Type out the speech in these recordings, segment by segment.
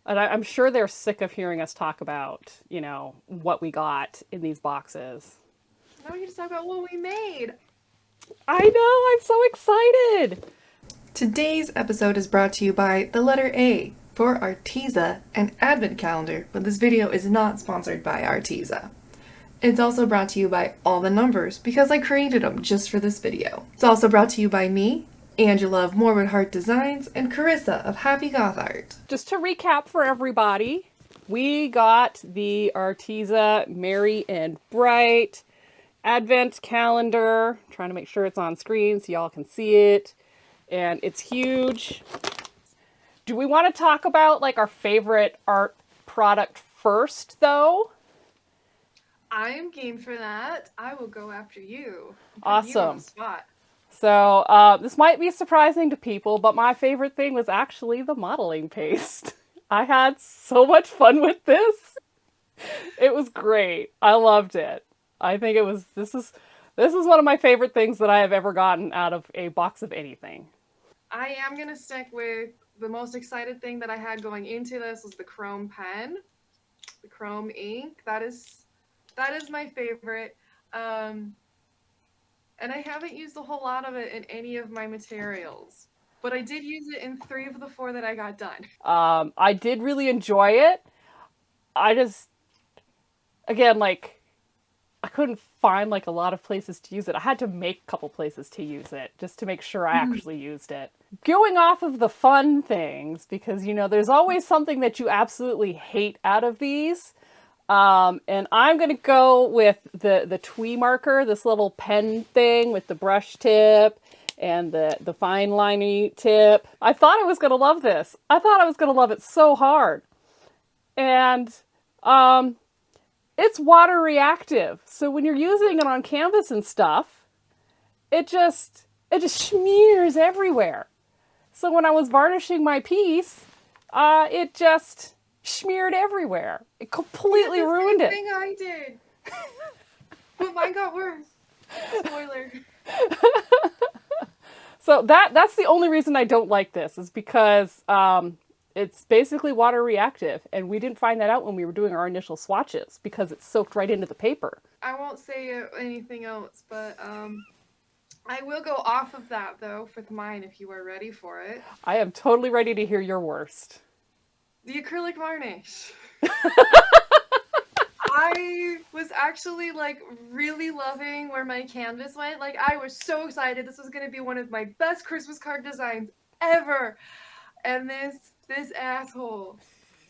And I'm sure they're sick of hearing us talk about, what we got in these boxes. Now we can just talk about what we made. I know, I'm so excited. Today's episode is brought to you by the letter A for Arteza, an advent calendar, but this video is not sponsored by Arteza. It's also brought to you by all the numbers because I created them just for this video. It's also brought to you by me, Angela of Morbid Heart Designs, and Carissa of Happy Goth Art. Just to recap for everybody, we got the Arteza Merry and Bright advent calendar. I'm trying to make sure it's on screen so y'all can see it. And it's huge. Do we want to talk about like our favorite art product first though? I am game for that. I will go after you. Awesome. You on the spot. So this might be surprising to people, but my favorite thing was actually the modeling paste. I had so much fun with this. It was great. I loved it. I think this is one of my favorite things that I have ever gotten out of a box of anything. I am going to stick with the most excited thing that I had going into this was the chrome pen, the chrome ink. That is my favorite. And I haven't used a whole lot of it in any of my materials, but I did use it in 3 of the 4 that I got done. I did really enjoy it. I just, again, like, I couldn't find like a lot of places to use it. I had to make a couple places to use it just to make sure I actually used it. Going off of the fun things, because there's always something that you absolutely hate out of these. And I'm going to go with the Twee marker, this little pen thing with the brush tip and the fine liney tip. I thought I was going to love this. I thought I was going to love it so hard. And it's water reactive. So when you're using it on canvas and stuff, it just smears everywhere. So when I was varnishing my piece, it just smeared everywhere. It completely ruined it. Same thing I did. But mine got worse. Spoiler. So that's the only reason I don't like this is because it's basically water reactive, and we didn't find that out when we were doing our initial swatches because it's soaked right into the paper. I won't say anything else, but I will go off of that though with mine if you are ready for it. I am totally ready to hear your worst. The acrylic varnish. I was actually like really loving where my canvas went. Like I was so excited. This was going to be one of my best Christmas card designs ever. And this asshole,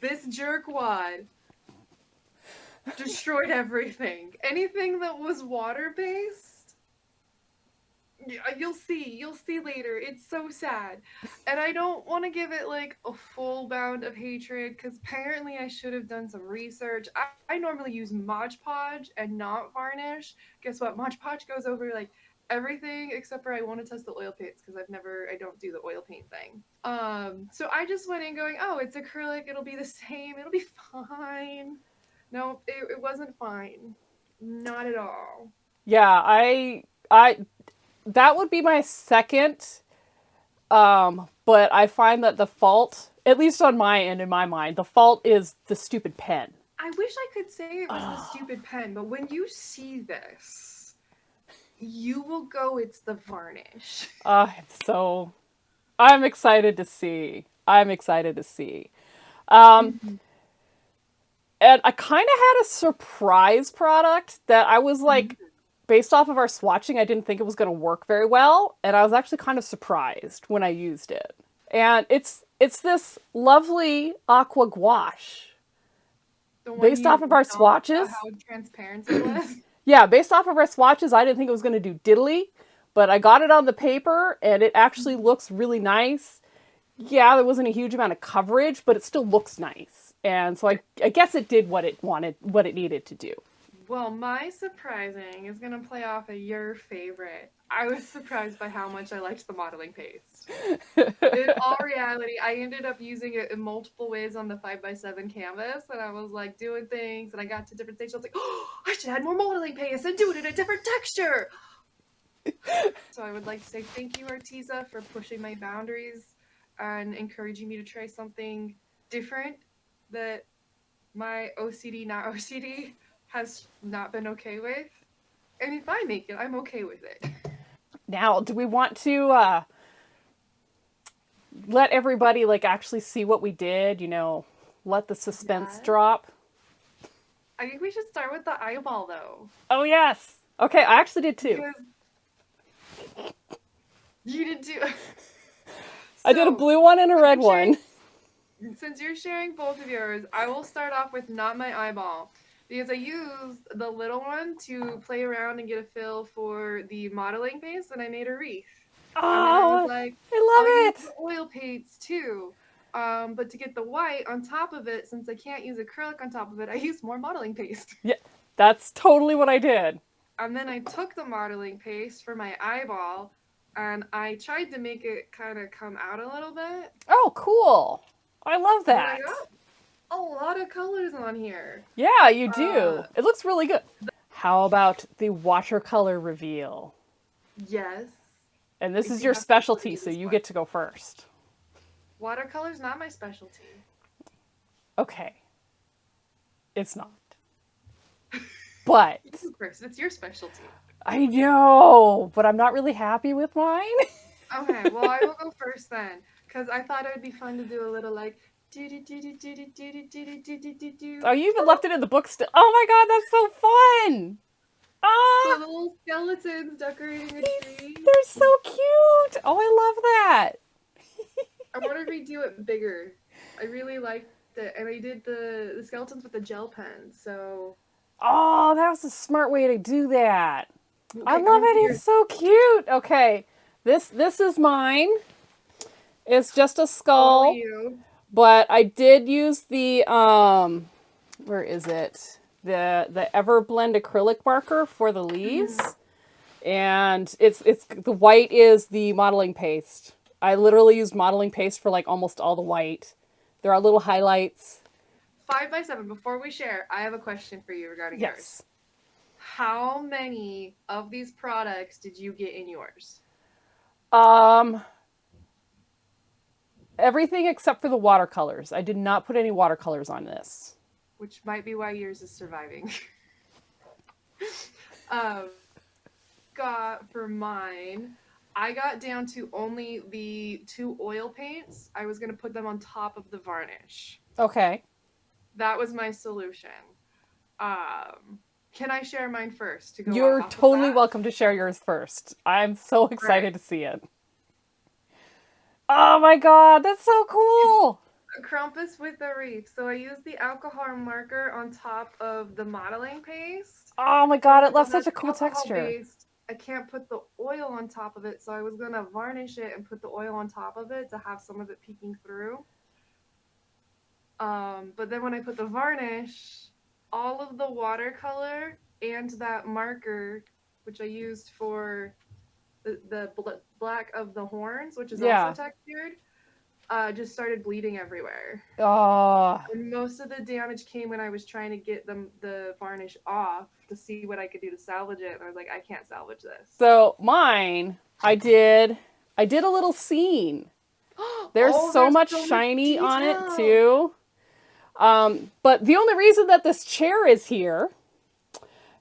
this jerkwad destroyed everything. Anything that was water-based, you'll see later. It's so sad. And I don't want to give it like a full bound of hatred because apparently I should have done some research. I normally use Mod Podge and not varnish. Guess what? Mod Podge goes over like everything except for I want to test the oil paints because I don't do the oil paint thing. So I just went in going, oh, it's acrylic, it'll be the same, it'll be fine. No, it wasn't fine. Not at all. Yeah, I that would be my second, but I find that the fault, at least on my end, in my mind, the fault is the stupid pen. I wish I could say it was the stupid pen, but when you see this, you will go, it's the varnish. So I'm excited to see. And I kind of had a surprise product that I was like, based off of our swatching, I didn't think it was going to work very well, and I was actually kind of surprised when I used it. And it's this lovely aqua gouache. Based off of our swatches, how transparent it was. Yeah, based off of our swatches, I didn't think it was going to do diddly, but I got it on the paper, and it actually looks really nice. Yeah, there wasn't a huge amount of coverage, but it still looks nice. And so I guess it did what it needed to do. Well, my surprising is going to play off of your favorite. I was surprised by how much I liked the modeling paste. In all reality, I ended up using it in multiple ways on the 5x7 canvas, and I was like doing things, and I got to different stages. I was like, oh, I should add more modeling paste and do it in a different texture. So I would like to say thank you, Arteza, for pushing my boundaries and encouraging me to try something different that my OCD, not OCD, has not been okay with. And if I make it, I'm okay with it. Now, do we want to let everybody like actually see what we did? Let the suspense Yes. drop. I think we should start with the eyeball though. Oh yes. Okay, I actually did too. Because you did too. I did a So, blue one and a red one. since you're sharing both of yours, I will start off with not my eyeball. Because I used the little one to play around and get a fill for the modeling base, and I made a wreath. And then I was Oh, like, I'll I use love the it. oil paints too. But to get the white on top of it, since I can't use acrylic on top of it, I used more modeling paste. Yeah, that's totally what I did. And then I took the modeling paste for my eyeball and I tried to make it kind of come out a little bit. Oh, cool. I love And then I that. got a lot of colors on here. Yeah, you Uh, do. It looks really good. How about the watercolor reveal? yes, And this I is do your have some specialty, footage of so this you one. get to go first. Watercolor's not my specialty. Okay, it's not. But You go first. It's your specialty. I know, but I'm not really happy with mine. Okay, well I will go first then, because I thought it would be fun to do a little like do do do do do do do do do do do do. Oh, you even left it in the book still. Oh my god, that's so fun! So Ah, the little skeletons decorating a tree. they're so cute. Oh, I love that. I want to redo it bigger. I really liked it, and I did the skeletons with the gel pen. So Oh, that was a smart way to do that. I okay, I love want to it. see It's yours. so cute. Okay, this is mine. It's just a All skull, you. but I did use the where is it? The Everblend acrylic marker for the Mhm. leaves. And it's the white is the modeling paste. I literally used modeling paste for like almost all the white. There are little highlights. 5 by 7. Before we share, I have a question for you regarding yours. Yes. How many of these products did you get in yours? Um Everything except for the watercolors. I did not put any watercolors on this. Which might be why yours is surviving. um, got for mine. I got down to only the 2 oil paints. I was gonna put them on top of the varnish. Okay. That was my solution. Um, can I share mine first to go You're off of totally that? welcome to share yours first. I'm so Right. excited to see it. Oh my god, that's so It's cool. a Krampus with a wreath. So I used the alcohol marker on top of the modeling paste. Oh my But god, it left because such a that's cool alcohol texture. based, I can't put the oil on top of it. So I was gonna varnish it and put the oil on top of it to have some of it peeking through. But then when I put the varnish, all of the watercolor and that marker, which I used for the black of the horns, which is also Yeah. textured, just started bleeding everywhere. Oh, And most of the damage came when I was trying to get the varnish off to see what I could do to salvage it. And I was like, I can't salvage this. so mine, I did a little scene. There's Oh, so there's much so much shiny on it detail. too. But the only reason that this chair is here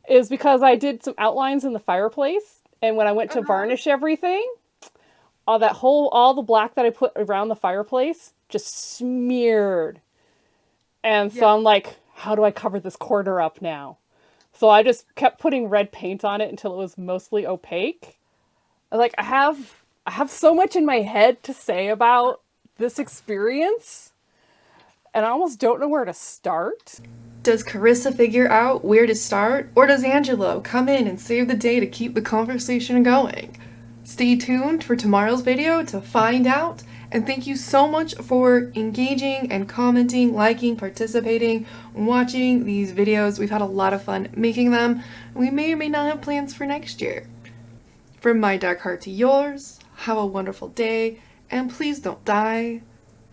is because I did some outlines in the fireplace, and when I went to Uh-huh. varnish everything, all the black that I put around the fireplace just smeared. And so Yeah. I'm like, how do I cover this corner up now? So I just kept putting red paint on it until it was mostly opaque. Like I have so much in my head to say about this experience, and I almost don't know where to start. Does Carissa figure out where to start, or does Angelo come in and save the day to keep the conversation going? Stay tuned for tomorrow's video to find out, and thank you so much for engaging and commenting, liking, participating, watching these videos. We've had a lot of fun making them. We may or may not have plans for next year. From my dark heart to yours, have a wonderful day, and please don't die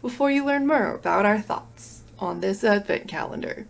before you learn more about our thoughts on this advent calendar.